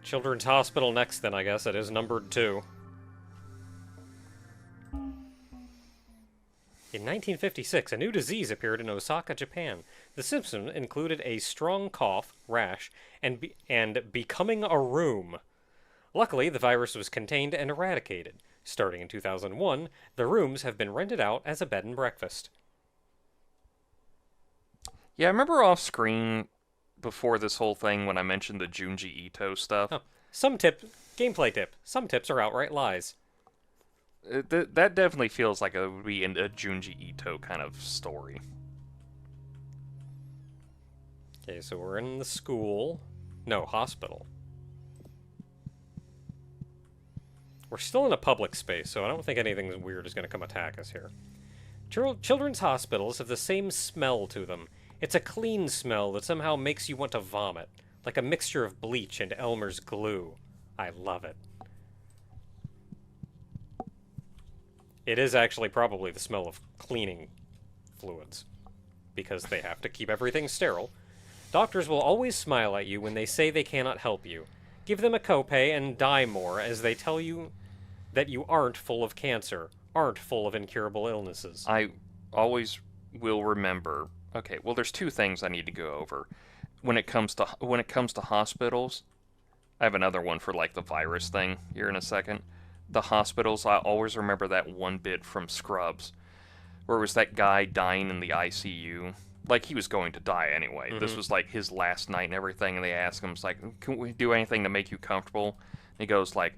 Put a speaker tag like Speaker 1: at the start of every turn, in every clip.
Speaker 1: Children's Hospital next, then, I guess. It is numbered 2. In 1956, a new disease appeared in Osaka, Japan. The symptoms included a strong cough, rash, and becoming a rheum. Luckily, the virus was contained and eradicated. Starting in 2001, the rooms have been rented out as a bed and breakfast.
Speaker 2: Yeah, I remember off screen before this whole thing when I mentioned the Junji Ito stuff.
Speaker 1: Oh, gameplay tip. Some tips are outright lies.
Speaker 2: That definitely feels like it would be a Junji Ito kind of story.
Speaker 1: Okay, so we're in the school. No, hospital. We're still in a public space, so I don't think anything weird is going to come attack us here. Children's hospitals have the same smell to them. It's a clean smell that somehow makes you want to vomit, like a mixture of bleach and Elmer's glue. I love it. It is actually probably the smell of cleaning fluids, because they have to keep everything sterile. Doctors will always smile at you when they say they cannot help you. Give them a copay and die more as they tell you that you aren't full of cancer, aren't full of incurable illnesses.
Speaker 2: I always will remember. Okay, well, there's 2 things I need to go over. When it comes to hospitals, I have another one for like the virus thing here in a second. The hospitals, I always remember that one bit from Scrubs, where it was that guy dying in the ICU. Like, he was going to die anyway. Mm-hmm. This was like his last night and everything, and they ask him, it's like, can we do anything to make you comfortable? And he goes like,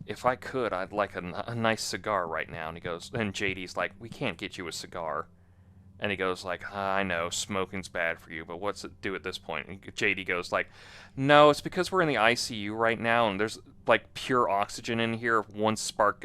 Speaker 2: if I could, I'd like a nice cigar right now. And he goes, and JD's like, we can't get you a cigar. And he goes like, I know, smoking's bad for you, but what's it do at this point? And JD goes like, no, it's because we're in the ICU right now, and there's like pure oxygen in here. If one spark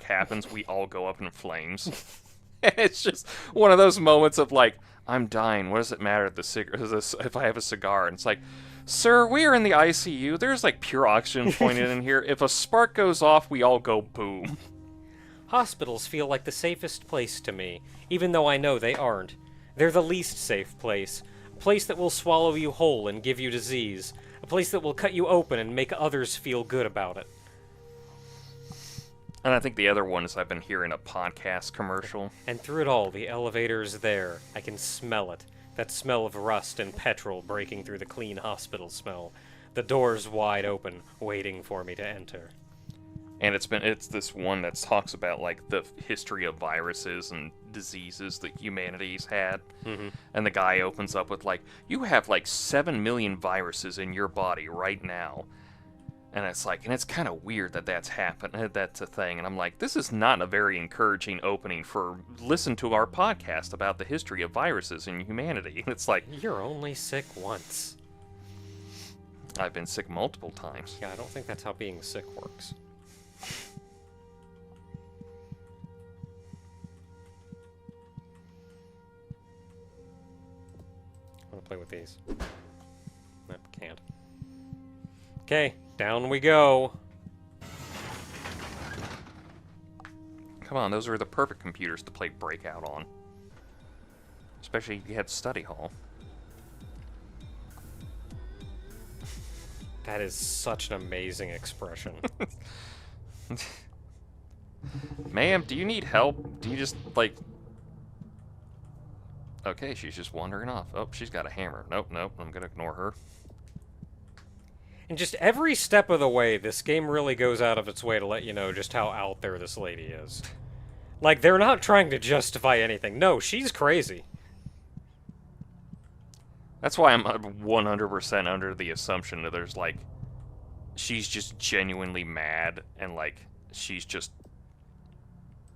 Speaker 2: happens, we all go up in flames. It's just one of those moments of like, I'm dying. What does it matter if I have a cigar? And it's like, sir, we are in the ICU. There's like pure oxygen pointed in here. If a spark goes off, we all go boom.
Speaker 1: Hospitals feel like the safest place to me, even though I know they aren't. They're the least safe place. A place that will swallow you whole and give you disease. A place that will cut you open and make others feel good about it.
Speaker 2: And I think the other one is I've been hearing a podcast commercial.
Speaker 1: And through it all, the elevator's there. I can smell it. That smell of rust and petrol breaking through the clean hospital smell. The door's wide open, waiting for me to enter.
Speaker 2: And it's this one that talks about like the history of viruses and diseases that humanity's had.
Speaker 1: Mm-hmm. And
Speaker 2: the guy opens up with like, you have like 7 million viruses in your body right now. And it's like, and it's kind of weird that that's happened. That's a thing. And I'm like, this is not a very encouraging opening for listen to our podcast about the history of viruses in humanity. It's like,
Speaker 1: you're only sick once.
Speaker 2: I've been sick multiple times.
Speaker 1: Yeah, I don't think that's how being sick works. I want to play with these. Nope, can't. Okay, down we go.
Speaker 2: Come on, those are the perfect computers to play Breakout on. Especially if you had study hall.
Speaker 1: That is such an amazing expression.
Speaker 2: Ma'am, do you need help? Do you just, like... Okay, she's just wandering off. Oh, she's got a hammer. Nope, I'm gonna ignore her.
Speaker 1: And just every step of the way, this game really goes out of its way to let you know just how out there this lady is. Like, they're not trying to justify anything. No, she's crazy.
Speaker 2: That's why I'm 100% under the assumption that there's, like... She's just genuinely mad, and, like, she's just...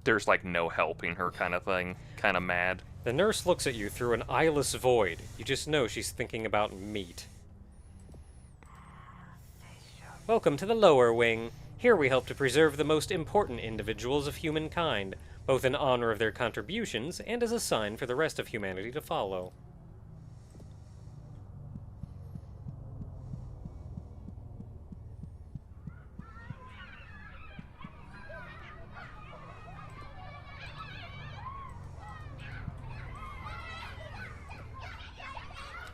Speaker 2: There's, like, no helping her kind of thing. Kind of mad.
Speaker 1: The nurse looks at you through an eyeless void. You just know she's thinking about meat. Welcome to the lower wing. Here we help to preserve the most important individuals of humankind, both in honor of their contributions and as a sign for the rest of humanity to follow.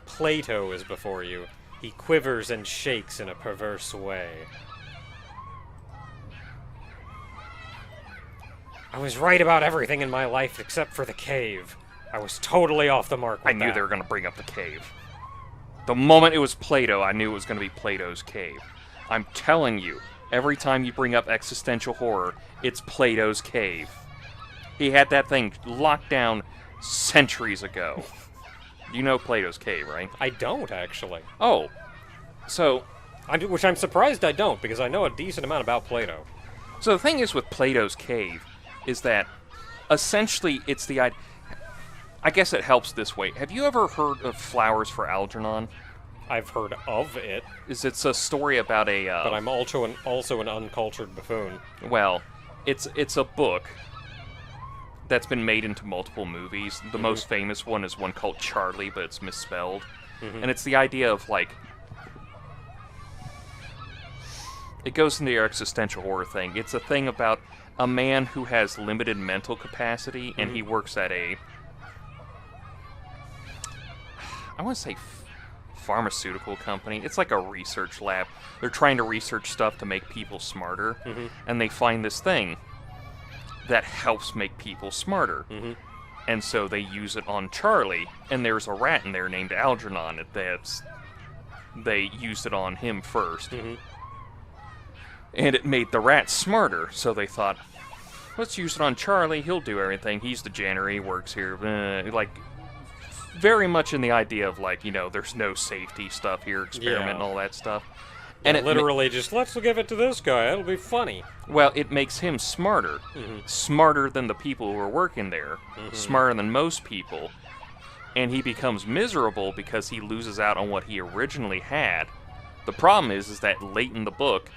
Speaker 1: Plato is before you. He quivers and shakes in a perverse way. I was right about everything in my life except for the cave. I was totally off the mark with
Speaker 2: I knew they were going to bring up the cave. The moment it was Plato, I knew it was going to be Plato's cave. I'm telling you, every time you bring up existential horror, it's Plato's cave. He had that thing locked down centuries ago. You know Plato's cave, right?
Speaker 1: I don't, actually.
Speaker 2: Oh. So...
Speaker 1: Which I'm surprised I don't, because I know a decent amount about Plato.
Speaker 2: So the thing is with Plato's cave is that essentially it's the idea... I guess it helps this way. Have you ever heard of Flowers for Algernon?
Speaker 1: I've heard of it.
Speaker 2: It's a story about a...
Speaker 1: but I'm also an uncultured buffoon.
Speaker 2: Well, it's a book that's been made into multiple movies. The most famous one is one called Charlie, but it's misspelled. And it's the idea of, like... It goes into your existential horror thing. It's a thing about a man who has limited mental capacity, and he works at a... I want to say pharmaceutical company. It's like a research lab. They're trying to research stuff to make people smarter, and they find this thing that helps make people smarter. And so they use it on Charlie, and there's a rat in there named Algernon. They used it on him first. And it made the rat smarter, so they thought, let's use it on Charlie, he'll do everything, he's the janitor, he works here, like... Very much in the idea of, like, you know, there's no safety stuff here, experiment and all that stuff. And it
Speaker 1: literally just, let's give it to this guy, it'll be funny.
Speaker 2: Well, it makes him smarter. Smarter than the people who are working there. Smarter than most people. And he becomes miserable because he loses out on what he originally had. The problem is that late in the book,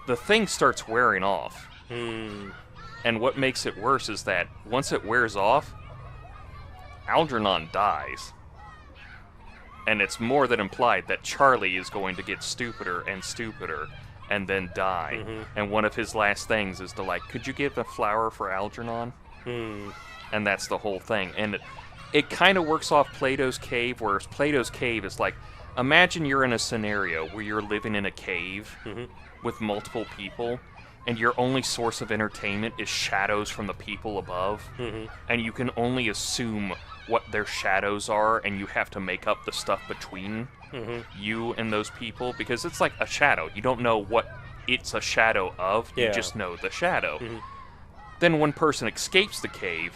Speaker 2: the thing starts wearing off. And what makes it worse is that once it wears off, Algernon dies. And it's more than implied that Charlie is going to get stupider and stupider and then die. And one of his last things is to, like, could you give a flower for Algernon? And that's the whole thing. And it kind of works off Plato's cave, whereas Plato's cave is like, imagine you're in a scenario where you're living in a cave with multiple people, and your only source of entertainment is shadows from the people above, and you can only assume what their shadows are, and you have to make up the stuff between you and those people, because it's like a shadow. You don't know what it's a shadow of, you just know the shadow. Then one person escapes the cave,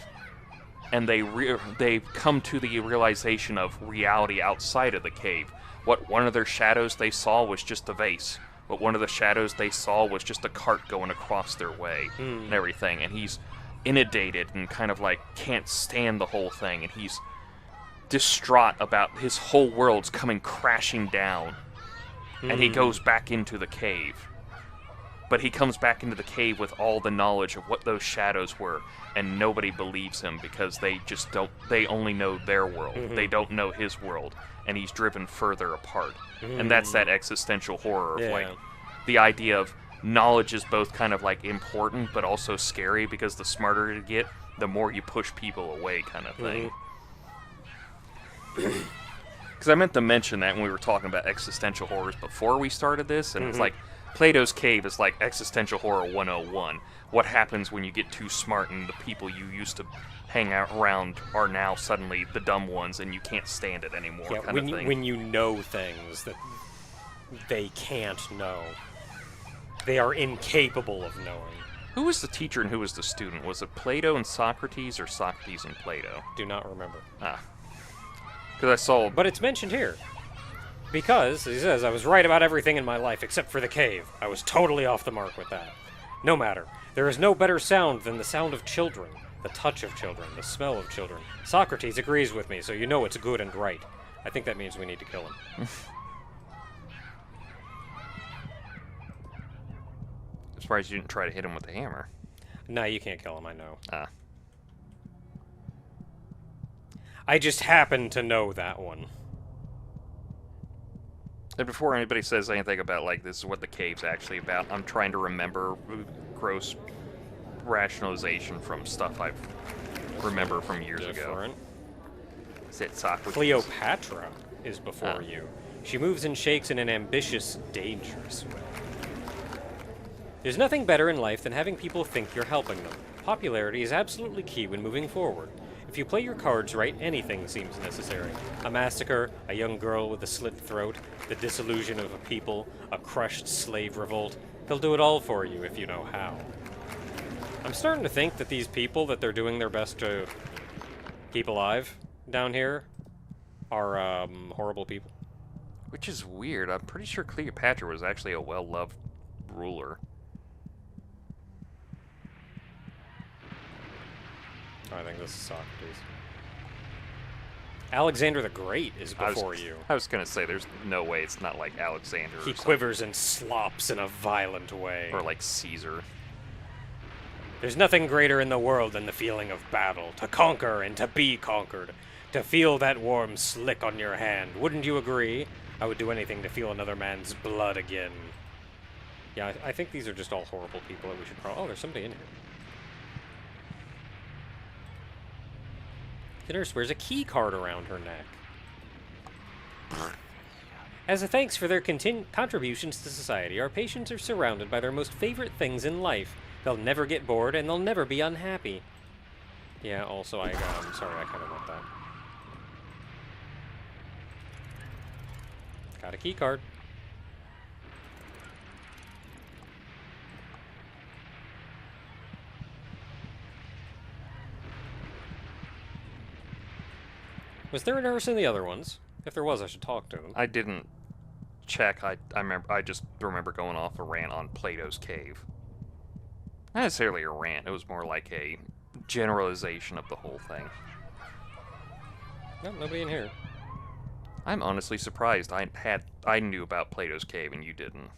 Speaker 2: and they come to the realization of reality outside of the cave. What one of their shadows they saw was just a vase. But one of the shadows they saw was just a cart going across their way and everything. And he's inundated and kind of like can't stand the whole thing. And he's distraught about his whole world's coming crashing down. And he goes back into the cave. But he comes back into the cave with all the knowledge of what those shadows were. And nobody believes him because they only know their world. They don't know his world. And he's driven further apart. And that's that existential horror of, like, the idea of knowledge is both kind of, like, important, but also scary, because the smarter you get, the more you push people away, kind of thing. Because I meant to mention that when we were talking about existential horrors before we started this, and it's like, Plato's cave is like existential horror 101. What happens when you get too smart and the people you used to hang out around are now suddenly the dumb ones and you can't stand it anymore, kind of thing.
Speaker 1: When you know things that they can't know. They are incapable of knowing.
Speaker 2: Who was the teacher and who was the student? Was it Plato and Socrates or Socrates and Plato?
Speaker 1: Do not remember.
Speaker 2: Because I saw...
Speaker 1: But it's mentioned here. Because, he says, I was right about everything in my life except for the cave. I was totally off the mark with that. No matter. There is no better sound than the sound of children, the touch of children, the smell of children. Socrates agrees with me, so you know it's good and right. I think that means we need to kill him.
Speaker 2: I'm surprised you didn't try to hit him with a hammer.
Speaker 1: No, you can't kill him, I know. I just happen to know that one.
Speaker 2: And before anybody says anything about, like, this is what the cave's actually about, I'm trying to remember gross rationalization from stuff I remember from years ago.
Speaker 1: Different.
Speaker 2: Is it Socrates?
Speaker 1: Cleopatra is before you. She moves and shakes in an ambitious, dangerous way. There's nothing better in life than having people think you're helping them. Popularity is absolutely key when moving forward. If you play your cards right, anything seems necessary. A massacre, a young girl with a slit throat, the disillusion of a people, a crushed slave revolt. He'll do it all for you if you know how. I'm starting to think that these people that they're doing their best to keep alive down here are horrible people.
Speaker 2: Which is weird. I'm pretty sure Cleopatra was actually a well-loved ruler.
Speaker 1: I think this is Socrates. Alexander the Great is before you.
Speaker 2: I was gonna say, there's no way it's not like Alexander.
Speaker 1: He quivers and slops in a violent way.
Speaker 2: Or like Caesar.
Speaker 1: There's nothing greater in the world than the feeling of battle, to conquer and to be conquered, to feel that warm slick on your hand. Wouldn't you agree? I would do anything to feel another man's blood again. Yeah, I think these are just all horrible people that we should probably... Oh, there's somebody in here. The nurse wears a key card around her neck. As a thanks for their contributions to society, our patients are surrounded by their most favorite things in life. They'll never get bored, and they'll never be unhappy. Yeah, also, I'm sorry, I kind of want that. Got a key card. Was there a nurse in the other ones? If there was, I should talk to them.
Speaker 2: I didn't check. I remember. I just remember going off a rant on Plato's Cave. Not necessarily a rant. It was more like a generalization of the whole thing.
Speaker 1: Nope, nobody in here.
Speaker 2: I'm honestly surprised. I knew about Plato's Cave and you didn't.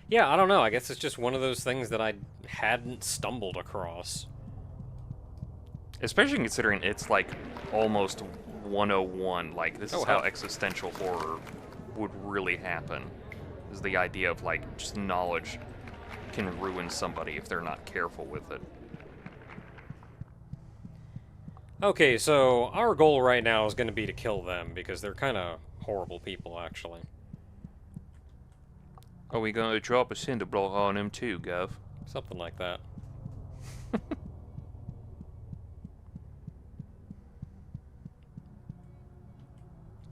Speaker 1: Yeah, I don't know. I guess it's just one of those things that I hadn't stumbled across.
Speaker 2: Especially considering it's like almost 101. Like, this is how existential horror would really happen. Is the idea of, like, just knowledge can ruin somebody if they're not careful with it.
Speaker 1: Okay, so our goal right now is going to be to kill them, because they're kind of horrible people, actually.
Speaker 2: Are we going to drop a cinder block on them too, Gov?
Speaker 1: Something like that.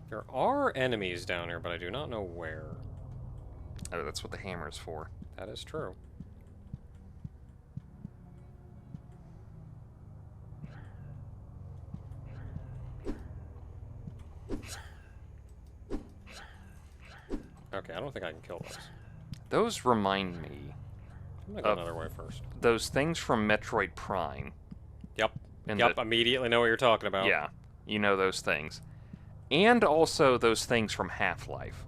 Speaker 1: There are enemies down here, but I do not know where.
Speaker 2: Oh, that's what the hammer is for.
Speaker 1: That is true. Okay, I don't think I can kill those.
Speaker 2: Those remind me
Speaker 1: I'm gonna go another way first.
Speaker 2: those things from Metroid Prime.
Speaker 1: Yep. Yep, immediately know what you're talking about.
Speaker 2: Yeah, you know those things. And also those things from Half-Life.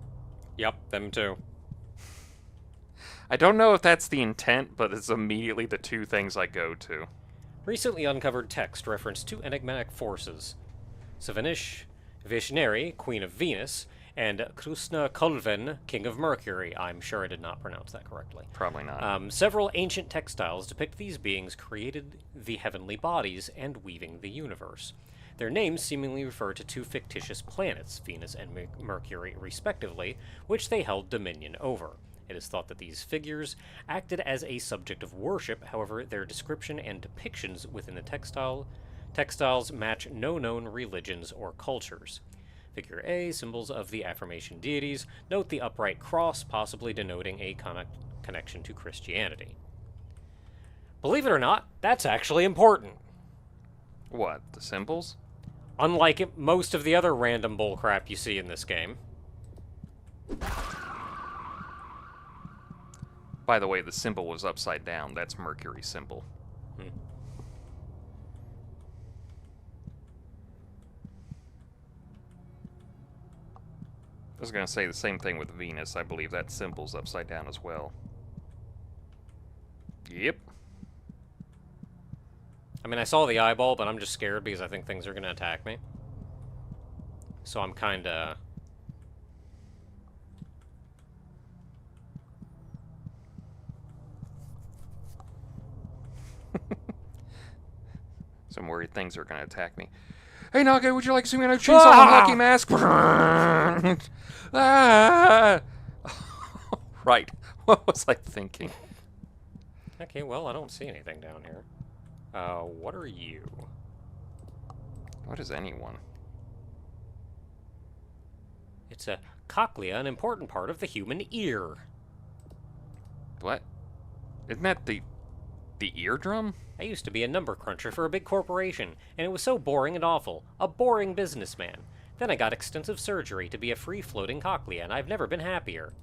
Speaker 1: Yep, them too.
Speaker 2: I don't know if that's the intent, but it's immediately the two things I go to.
Speaker 1: Recently uncovered text referenced two enigmatic forces. Savinish Vishneri, Queen of Venus, and Krusna Kulven, King of Mercury. I'm sure I did not pronounce that correctly.
Speaker 2: Probably not.
Speaker 1: Several ancient textiles depict these beings created the heavenly bodies and weaving the universe. Their names seemingly refer to two fictitious planets, Venus and Mercury respectively, which they held dominion over. It is thought that these figures acted as a subject of worship, however, their description and depictions within the textiles match no known religions or cultures. Figure A, symbols of the affirmation deities. Note the upright cross, possibly denoting a connection to Christianity. Believe it or not, that's actually important.
Speaker 2: What, the symbols?
Speaker 1: Unlike most of the other random bullcrap you see in this game.
Speaker 2: By the way, the symbol was upside down. That's Mercury's symbol.
Speaker 1: Hmm.
Speaker 2: I was going to say the same thing with Venus. I believe that symbol's upside down as well. Yep.
Speaker 1: I mean, I saw the eyeball, but I'm just scared because I think things are going to attack me. So I'm kind of...
Speaker 2: So I'm worried things are going to attack me. Hey, Naga, would you like to see me on a chainsaw and hockey mask? Ah! Right. What was I thinking?
Speaker 1: Okay, well, I don't see anything down here. What are you?
Speaker 2: What is anyone?
Speaker 1: It's a cochlea, an important part of the human ear.
Speaker 2: What? Isn't that the eardrum?
Speaker 1: I used to be a number cruncher for a big corporation, and it was so boring and awful. A boring businessman. Then I got extensive surgery to be a free-floating cochlea, and I've never been happier.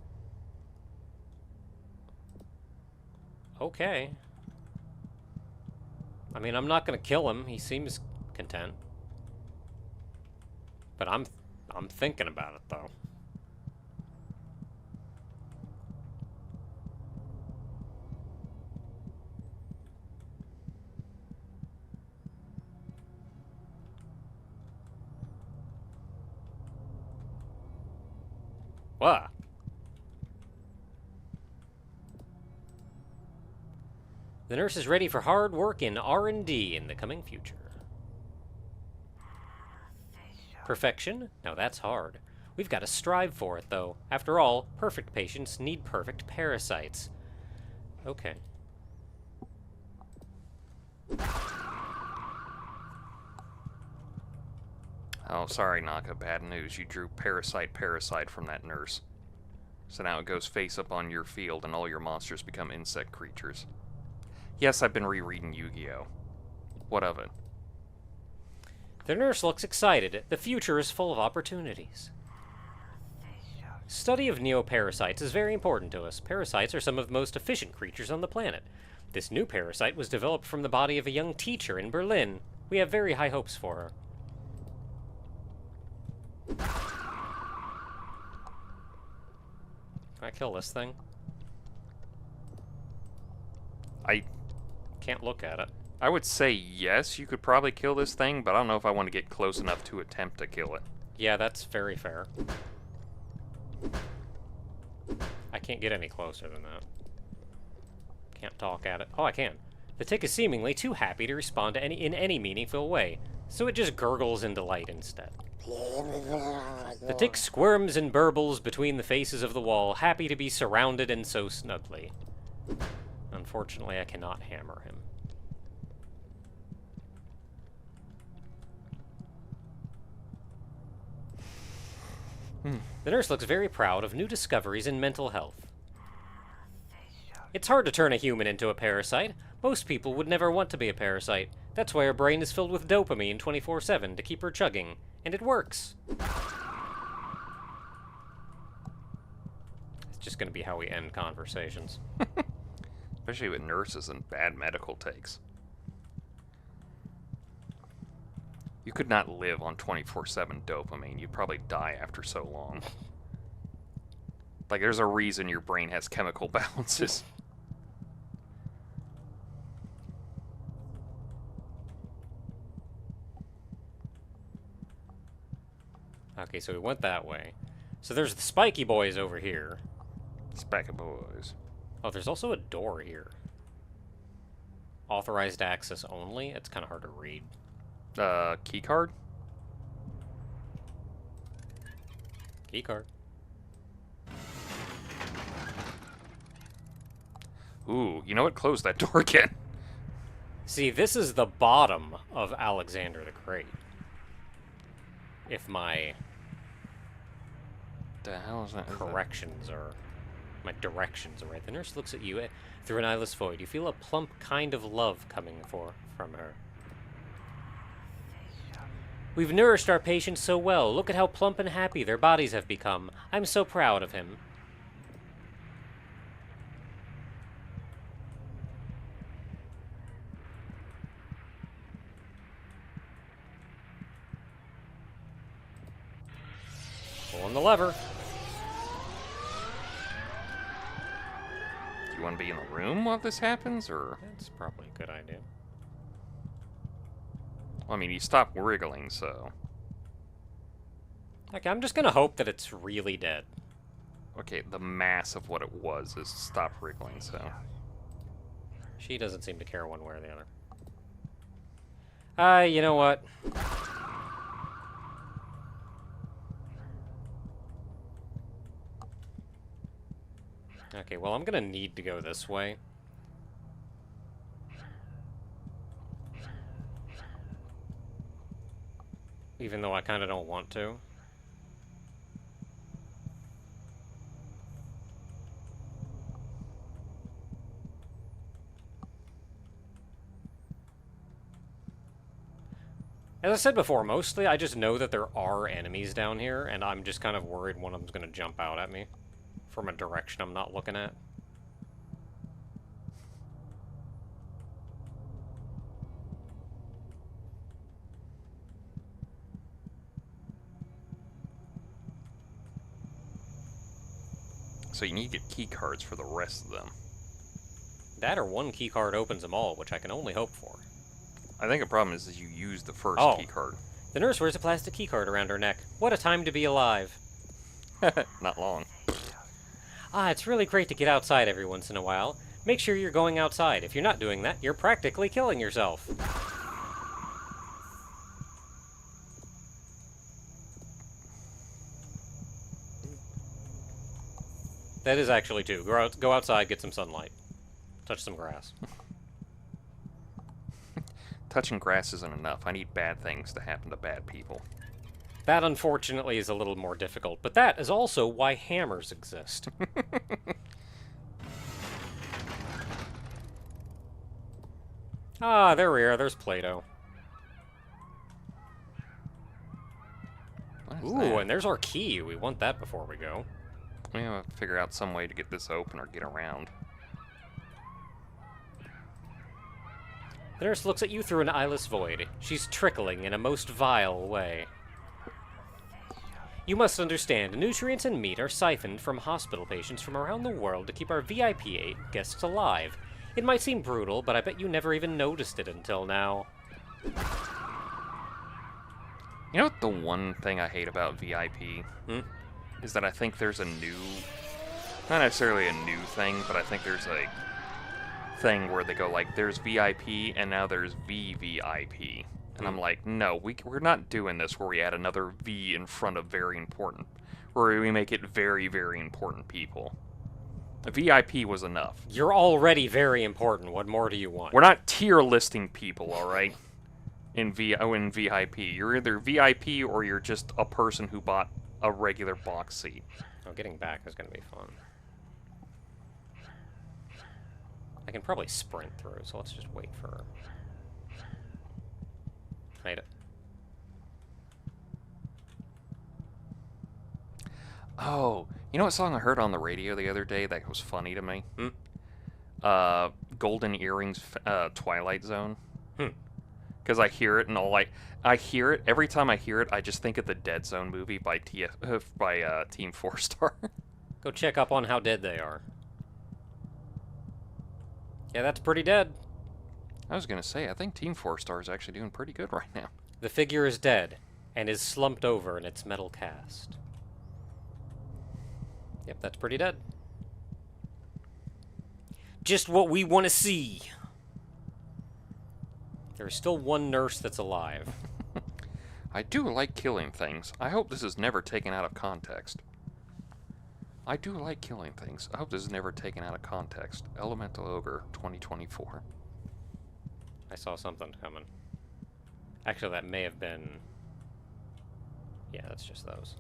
Speaker 1: Okay. I mean, I'm not gonna kill him. He seems content. But I'm thinking about it, though. What? The nurse is ready for hard work in R&D in the coming future. Perfection? Now that's hard. We've got to strive for it, though. After all, perfect patients need perfect parasites. Okay.
Speaker 2: Oh, sorry, Naka. Bad news. You drew parasite from that nurse. So now it goes face up on your field and all your monsters become insect creatures. Yes, I've been rereading Yu-Gi-Oh! What of it?
Speaker 1: The nurse looks excited. The future is full of opportunities. Study of neoparasites is very important to us. Parasites are some of the most efficient creatures on the planet. This new parasite was developed from the body of a young teacher in Berlin. We have very high hopes for her. Can I kill this thing?
Speaker 2: I
Speaker 1: can't look at it.
Speaker 2: I would say yes, you could probably kill this thing, but I don't know if I want to get close enough to attempt to kill it.
Speaker 1: Yeah, that's very fair. I can't get any closer than that. Can't talk at it. Oh, I can. The tick is seemingly too happy to respond to in any meaningful way, so it just gurgles in delight instead. The tick squirms and burbles between the faces of the wall, happy to be surrounded and so snugly. Unfortunately, I cannot hammer him. The nurse looks very proud of new discoveries in mental health. It's hard to turn a human into a parasite. Most people would never want to be a parasite. That's why her brain is filled with dopamine 24/7 to keep her chugging. And it works. It's just going to be how we end conversations.
Speaker 2: Especially with nurses and bad medical takes. You could not live on 24/7 dopamine. You'd probably die after so long. Like, there's a reason your brain has chemical balances.
Speaker 1: Okay, so we went that way. So there's the spiky boys over here.
Speaker 2: Spiky boys.
Speaker 1: Oh, there's also a door here. Authorized access only? It's kind of hard to read.
Speaker 2: Key card?
Speaker 1: Key card.
Speaker 2: Ooh, you know what? Close that door again.
Speaker 1: See, this is the bottom of Alexander the Great. If my
Speaker 2: The hell is that?
Speaker 1: corrections are... my directions are right. The nurse looks at you through an eyeless void. You feel a plump kind of love coming from her. We've nourished our patients so well. Look at how plump and happy their bodies have become. I'm so proud of him. Pulling the lever.
Speaker 2: Do you want to be in the room while this happens, or?
Speaker 1: That's probably a good idea.
Speaker 2: Well, I mean, you stopped wriggling, so...
Speaker 1: Okay, I'm just gonna hope that it's really dead.
Speaker 2: Okay, the mass of what it was is stop wriggling, so...
Speaker 1: She doesn't seem to care one way or the other. You know what? Okay, well, I'm gonna need to go this way. Even though I kind of don't want to. As I said before, mostly I just know that there are enemies down here, and I'm just kind of worried one of them's gonna jump out at me from a direction I'm not looking at.
Speaker 2: So you need to get key cards for the rest of them.
Speaker 1: That or one key card opens them all, which I can only hope for.
Speaker 2: I think the problem is you use the first
Speaker 1: Oh.
Speaker 2: key card.
Speaker 1: The nurse wears a plastic key card around her neck. What a time to be alive.
Speaker 2: Not long.
Speaker 1: Ah, it's really great to get outside every once in a while. Make sure you're going outside. If you're not doing that, you're practically killing yourself. That is actually too. Go outside, get some sunlight. Touch some grass.
Speaker 2: Touching grass isn't enough. I need bad things to happen to bad people.
Speaker 1: That, unfortunately, is a little more difficult, but that is also why hammers exist. Ah, there we are. There's Plato.
Speaker 2: What is
Speaker 1: Ooh,
Speaker 2: that?
Speaker 1: and there's our key. We want that before we go.
Speaker 2: We have to figure out some way to get this open or get around.
Speaker 1: The nurse looks at you through an eyeless void. She's trickling in a most vile way. You must understand, nutrients and meat are siphoned from hospital patients from around the world to keep our VIP guests alive. It might seem brutal, but I bet you never even noticed it until now.
Speaker 2: You know what the one thing I hate about VIP? Is that I think there's a new... Not necessarily a new thing, but I think there's a thing where they go like, there's VIP and now there's VVIP. And I'm like, no, we're not doing this where we add another V in front of very important. Where we make it very, very important people. A VIP was enough.
Speaker 1: You're already very important. What more do you want?
Speaker 2: We're not tier listing people, alright? In VIP. You're either VIP or you're just a person who bought a regular box seat.
Speaker 1: Oh, getting back is going to be fun. I can probably sprint through, so let's just wait for her. Made it.
Speaker 2: Oh, you know what song I heard on the radio the other day that was funny to me? Golden Earrings, Twilight Zone. Because I hear it and I hear it, every time I hear it, I just think of the Dead Zone movie by Team 4-Star.
Speaker 1: Go check up on how dead they are. Yeah, that's pretty dead.
Speaker 2: I was going to say, I think Team 4-Star is actually doing pretty good right now.
Speaker 1: The figure is dead, and is slumped over in its metal cast. Yep, that's pretty dead. Just what we want to see. There's still one nurse that's alive.
Speaker 2: I do like killing things. I hope this is never taken out of context. I do like killing things. I hope this is never taken out of context. Elemental Ogre 2024.
Speaker 1: I saw something coming. Actually, that may have been... Yeah, that's just those.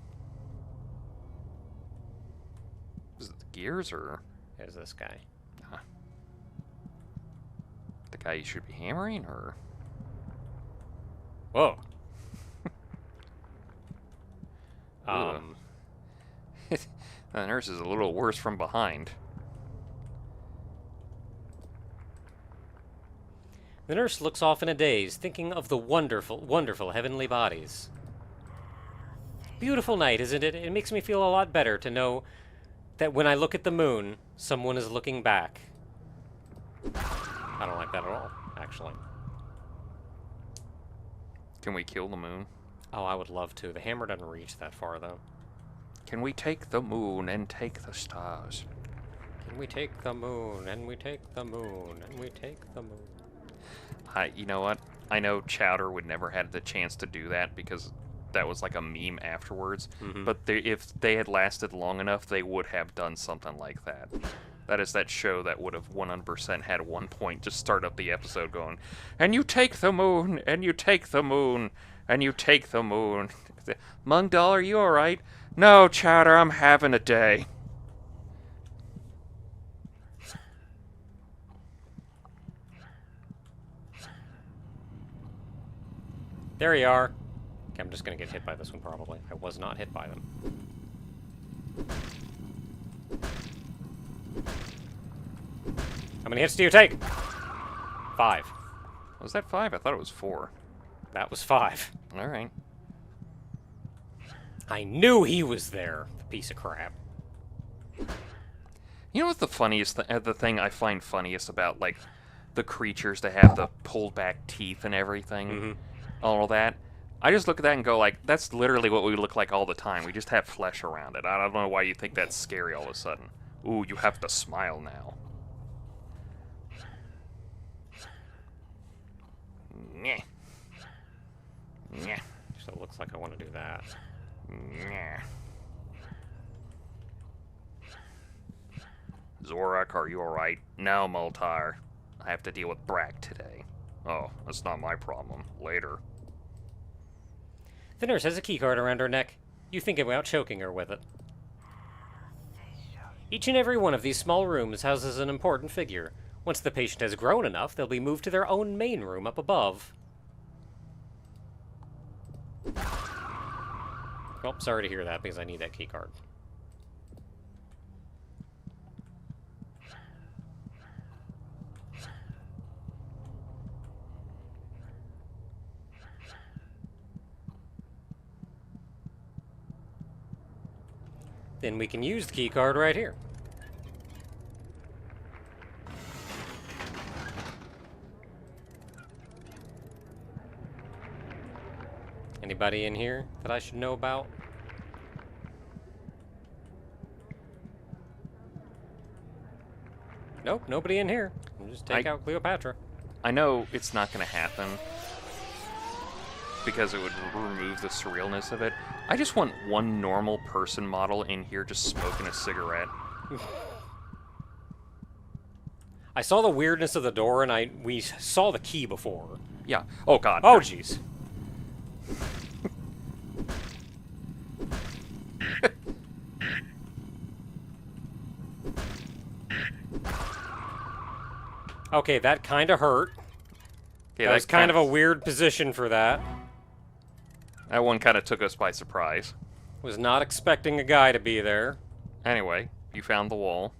Speaker 2: Is it the gears or
Speaker 1: There's this guy.
Speaker 2: the guy you should be hammering or...
Speaker 1: Whoa!
Speaker 2: The nurse is a little worse from behind.
Speaker 1: The nurse looks off in a daze, thinking of the wonderful, wonderful heavenly bodies. Beautiful night, isn't it? It makes me feel a lot better to know that when I look at the moon, someone is looking back. I don't like that at all, actually.
Speaker 2: Can we kill the moon?
Speaker 1: Oh, I would love to. The hammer doesn't reach that far, though.
Speaker 2: Can we take the moon and take the stars?
Speaker 1: Can we take the moon, and we take the moon, and we take the moon?
Speaker 2: You know what? I know Chowder would never had the chance to do that because that was like a meme afterwards.
Speaker 1: Mhm.
Speaker 2: But if they had lasted long enough, they would have done something like that. That is that show that would have 100% had at one point just start up the episode going, and you take the moon, and you take the moon, and you take the moon. Mungdal, are you alright? No, Chowder, I'm having a day.
Speaker 1: There you are. Okay, I'm just gonna get hit by this one, probably. I was not hit by them. How many hits do you take? 5.
Speaker 2: Was that 5? I thought it was 4.
Speaker 1: That was 5.
Speaker 2: Alright.
Speaker 1: I knew he was there, the piece of crap.
Speaker 2: You know what's the funniest the thing I find funniest about, like, the creatures that have the pulled back teeth and everything?
Speaker 1: Mhm.
Speaker 2: All that? I just look at that and go, like, that's literally what we look like all the time. We just have flesh around it. I don't know why you think that's scary all of a sudden. Ooh, you have to smile now. Nyeh. Nyeh.
Speaker 1: So it looks like I want to do that.
Speaker 2: Nyeh. Zorak, are you alright? No, Multar. I have to deal with Brack today. Oh, that's not my problem. Later.
Speaker 1: The nurse has a keycard around her neck. You think about choking her with it. Each and every one of these small rooms houses an important figure. Once the patient has grown enough, they'll be moved to their own main room up above. Well, sorry to hear that, because I need that keycard. Then we can use the keycard right here. Anybody in here that I should know about? Nope, nobody in here. We'll just take out Cleopatra.
Speaker 2: I know it's not going to happen because it would remove the surrealness of it. I just want one normal person model in here just smoking a cigarette.
Speaker 1: I saw the weirdness of the door, and we saw the key before.
Speaker 2: Yeah. Oh, God.
Speaker 1: Oh, jeez. Okay, that kind of hurt.
Speaker 2: Okay,
Speaker 1: That was kind of a weird position for that.
Speaker 2: That one kind of took us by surprise.
Speaker 1: Was not expecting a guy to be there.
Speaker 2: Anyway, you found the wall.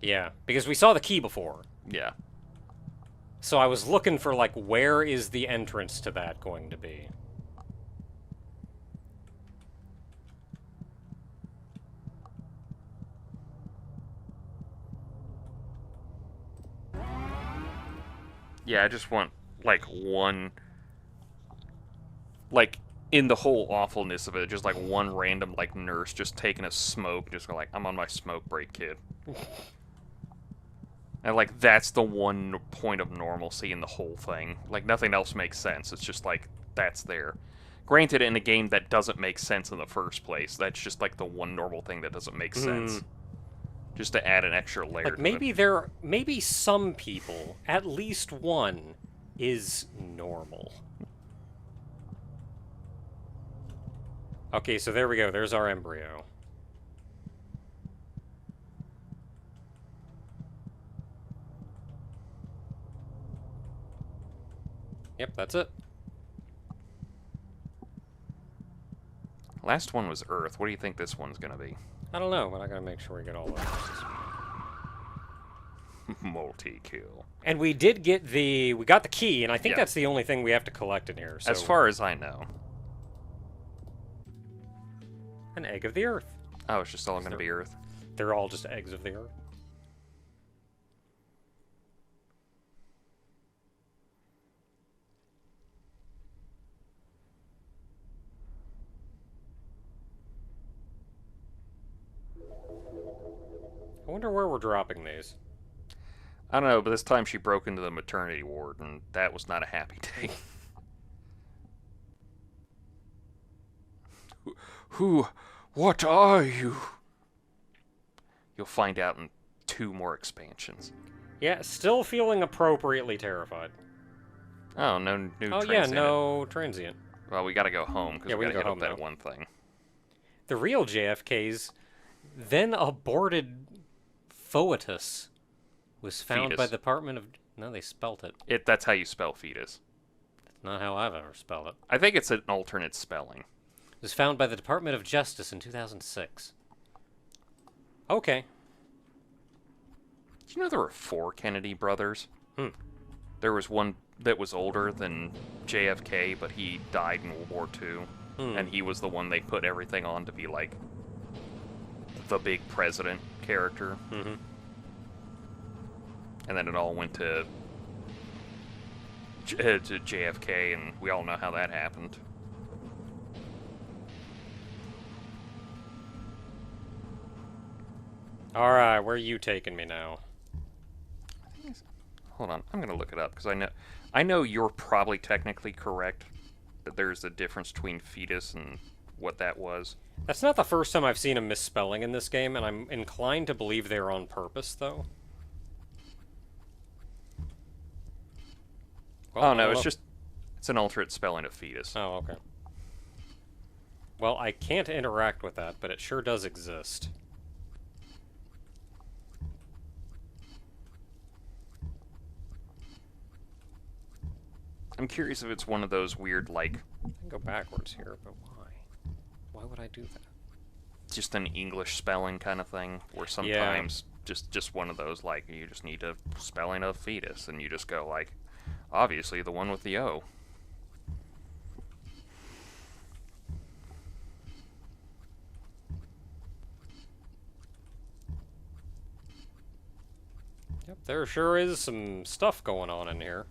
Speaker 1: Yeah, because we saw the key before.
Speaker 2: Yeah.
Speaker 1: So I was looking for, like, where is the entrance to that going to be?
Speaker 2: Yeah, I just want, like, one... Like, in the whole awfulness of it, just, like, one random, like, nurse just taking a smoke, just go like, I'm on my smoke break, kid. And, like, that's the one point of normalcy in the whole thing. Like, nothing else makes sense. It's just, like, that's there. Granted, in a game that doesn't make sense in the first place, that's just, like, the one normal thing that doesn't make sense. Just to add an extra layer
Speaker 1: Like,
Speaker 2: to
Speaker 1: maybe some people, at least one, is normal. Okay, so there we go. There's our embryo. Yep, that's it.
Speaker 2: Last one was Earth. What do you think this one's gonna be?
Speaker 1: I don't know, but I gotta make sure we get all of this.
Speaker 2: Multi-kill.
Speaker 1: And we did get we got the key, and I think
Speaker 2: Yeah.
Speaker 1: that's the only thing we have to collect in here. So
Speaker 2: As far as I know.
Speaker 1: an egg of the earth.
Speaker 2: Oh, it's just all gonna be Earth.
Speaker 1: They're all just eggs of the earth. I wonder where we're dropping these.
Speaker 2: I don't know, but this time she broke into the maternity ward, and that was not a happy day. Who? What are you? You'll find out in 2 more expansions.
Speaker 1: Yeah, still feeling appropriately terrified.
Speaker 2: Oh, no new
Speaker 1: Oh
Speaker 2: transient.
Speaker 1: yeah, no transient.
Speaker 2: Well, we gotta go home, because
Speaker 1: Yeah,
Speaker 2: we
Speaker 1: we
Speaker 2: gotta
Speaker 1: can
Speaker 2: hit
Speaker 1: go
Speaker 2: up
Speaker 1: home
Speaker 2: that
Speaker 1: now.
Speaker 2: one thing.
Speaker 1: The real JFK's then aborted foetus was found by
Speaker 2: Fetus.
Speaker 1: the Department of... No, they spelt it.
Speaker 2: That's how you spell fetus.
Speaker 1: That's not how I've ever spelled it.
Speaker 2: I think it's an alternate spelling.
Speaker 1: It was found by the Department of Justice in 2006. Okay.
Speaker 2: Did you know there were 4 Kennedy brothers?
Speaker 1: Hmm.
Speaker 2: There was one that was older than JFK, but he died in World War II. And he was the one they put everything on to be, like, the big president character.
Speaker 1: Mm-hmm.
Speaker 2: And then it all went to JFK, and we all know how that happened.
Speaker 1: Alright, where are you taking me now?
Speaker 2: Hold on, I'm gonna look it up, because I know you're probably technically correct that there's a difference between fetus and what that was.
Speaker 1: That's not the first time I've seen a misspelling in this game, and I'm inclined to believe they're on purpose, though. Well,
Speaker 2: Oh no,
Speaker 1: I
Speaker 2: it's an alternate spelling of fetus.
Speaker 1: Oh, okay. Well, I can't interact with that, but it sure does exist.
Speaker 2: I'm curious if it's one of those weird, like,
Speaker 1: I can go backwards here, but why? Why would I do that?
Speaker 2: just an English spelling kind of thing, where sometimes just one of those, like, you just need a spelling of fetus, and you just go, like, obviously the one with the O.
Speaker 1: Yep, there sure is some stuff going on in here.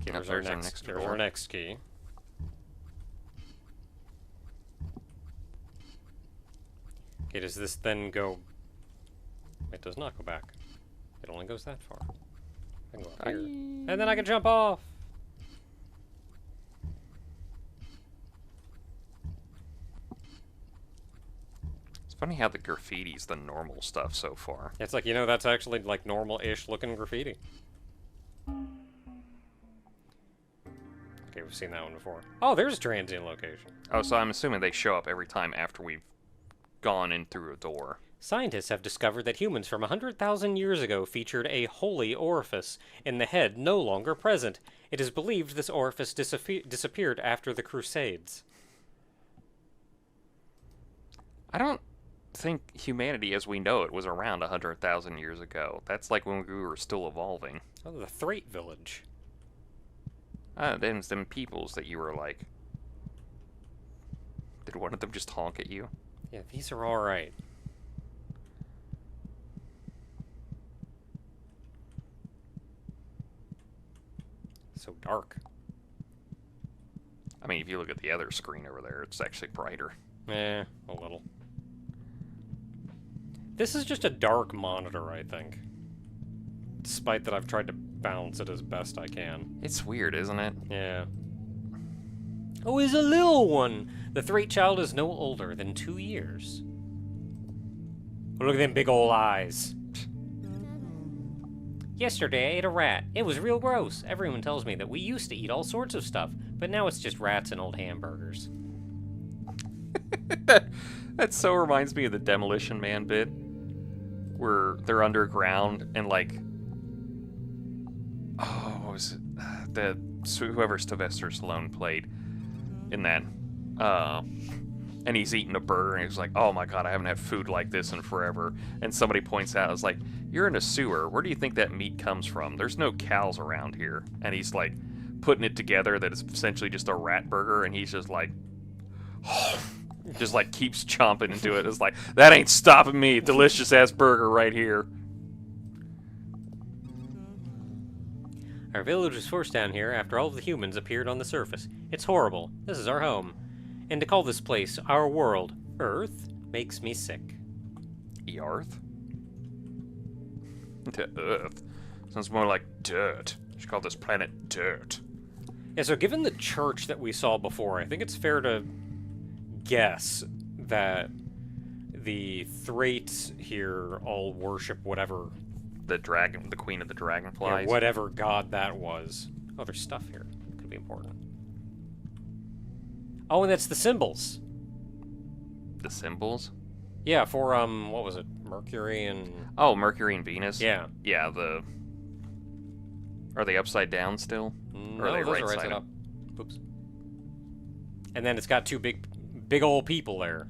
Speaker 1: Okay,
Speaker 2: Yep,
Speaker 1: there's our next key. Okay, does this then go... It does not go back. It only goes that far. I can go up here. And then I can jump off!
Speaker 2: It's funny how the graffiti's the normal stuff so far.
Speaker 1: It's like, you know, that's actually like normal-ish looking graffiti. Okay, we've seen that one before. Oh, there's a transient location.
Speaker 2: Oh, so I'm assuming they show up every time after we've gone in through a door.
Speaker 1: Scientists have discovered that humans from 100,000 years ago featured a holy orifice in the head no longer present. It is believed this orifice disappeared after the Crusades.
Speaker 2: I don't think humanity as we know it was around 100,000 years ago. That's like when we were still evolving.
Speaker 1: Oh, the Thrait village.
Speaker 2: Them peoples that you were like... Did one of them just honk at you?
Speaker 1: Yeah, these are alright. So dark.
Speaker 2: I mean, if you look at the other screen over there, it's actually brighter.
Speaker 1: Eh, a little. This is just a dark monitor, I think. Despite that I've tried to balance it as best I can.
Speaker 2: It's weird, isn't it?
Speaker 1: Yeah. Oh, he's a little one! The Thrait child is no older than 2 years. Oh, look at them big ol' eyes. Yesterday I ate a rat. It was real gross. Everyone tells me that we used to eat all sorts of stuff, but now it's just rats and old hamburgers.
Speaker 2: That so reminds me of the Demolition Man bit, where they're underground and like, oh, what was it? Whoever Sylvester Stallone played in that, and he's eating a burger and he's like, oh my god, I haven't had food like this in forever. And somebody points out, it's like, you're in a sewer. Where do you think that meat comes from? There's no cows around here. And he's like putting it together that it's essentially just a rat burger, and he's just like, just like keeps chomping into it. It's like, that ain't stopping me. Delicious ass burger right here.
Speaker 1: Our village was forced down here after all of the humans appeared on the surface. It's horrible. This is our home. And to call this place our world, Earth, makes me sick.
Speaker 2: Earth? To Earth. Sounds more like dirt. You should call this planet dirt.
Speaker 1: Yeah, so given the church that we saw before, I think it's fair to guess that the Thrait here all worship whatever,
Speaker 2: The dragon, the queen of the dragonflies.
Speaker 1: whatever god that was. Oh, there's stuff here. Could be important. Oh, and that's the symbols.
Speaker 2: The symbols?
Speaker 1: Yeah, for, what was it? Mercury and...
Speaker 2: Oh, Mercury and Venus?
Speaker 1: Yeah.
Speaker 2: Yeah, Are they upside down still?
Speaker 1: No,
Speaker 2: Or are they
Speaker 1: those
Speaker 2: right
Speaker 1: are right
Speaker 2: side
Speaker 1: side
Speaker 2: up?
Speaker 1: up. Oops. And then it's got two big old people there.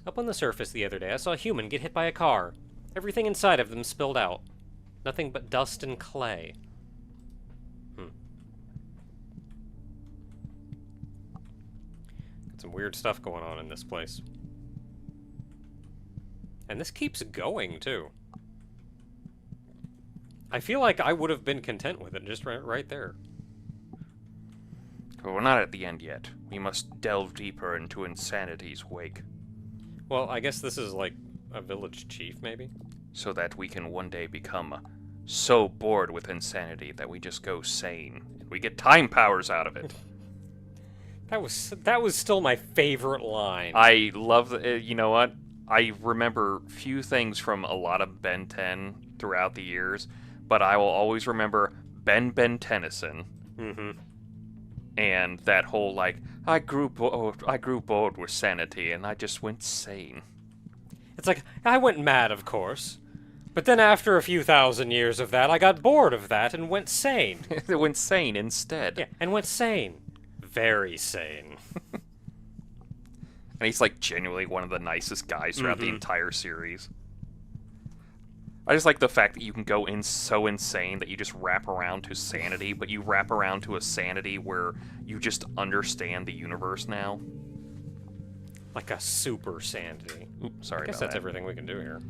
Speaker 1: Up on the surface the other day, I saw a human get hit by a car. Everything inside of them spilled out. Nothing but dust and clay. Got some weird stuff going on in this place. And this keeps going, too. I feel like I would have been content with it just right there.
Speaker 2: But we're not at the end yet. We must delve deeper into insanity's wake,
Speaker 1: Well, I guess this is like a village chief, maybe?
Speaker 2: so that we can one day become so bored with insanity that we just go sane, and we get time powers out of it.
Speaker 1: That was still my favorite line.
Speaker 2: I love you know what? I remember few things from a lot of Ben 10 throughout the years, but I will always remember Ben Tennyson.
Speaker 1: Mm-hmm.
Speaker 2: And that whole, like, I grew bored with sanity, and I just went sane.
Speaker 1: It's like, I went mad, of course. But then after a few thousand years of that, I got bored of that and went sane.
Speaker 2: It went sane instead.
Speaker 1: Yeah, and went sane. Very sane.
Speaker 2: And he's, like, genuinely one of the nicest guys throughout the entire series. I just like the fact that you can go in so insane that you just wrap around to sanity, but you wrap around to a sanity where you just understand the universe now.
Speaker 1: Like a super sanity.
Speaker 2: Oops, sorry
Speaker 1: I guess
Speaker 2: about
Speaker 1: that's
Speaker 2: that.
Speaker 1: everything we can do here.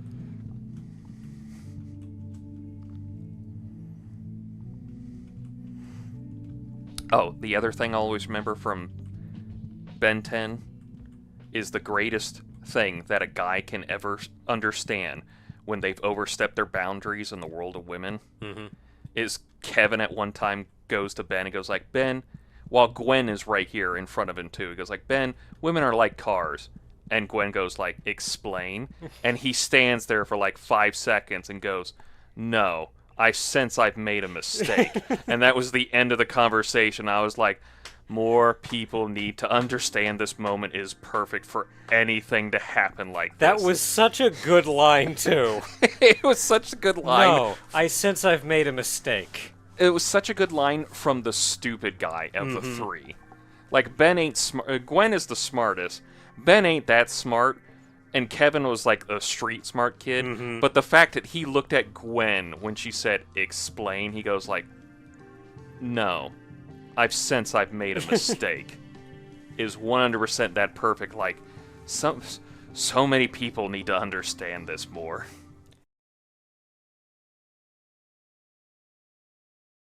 Speaker 2: Oh, the other thing I'll always remember from Ben 10 is the greatest thing that a guy can ever understand when they've overstepped their boundaries in the world of women is Kevin at one time goes to Ben and goes like, Ben, while Gwen is right here in front of him too, he goes like, Ben, women are like cars. And Gwen goes like, explain? And he stands there for like 5 seconds and goes, no, I sense I've made a mistake. And that was the end of the conversation. I was like, more people need to understand this moment is perfect for anything to happen like this.
Speaker 1: That was such a good line, too.
Speaker 2: It was such a good line.
Speaker 1: No, I sense I've made a mistake.
Speaker 2: It was such a good line from the stupid guy of the three. Like, Ben ain't smart. Gwen is the smartest. Ben ain't that smart. And Kevin was like a street smart kid. But the fact that he looked at Gwen when she said, explain, he goes like, no, I've sense I've made a mistake. Is 100% that perfect. Like, so many people need to understand this more.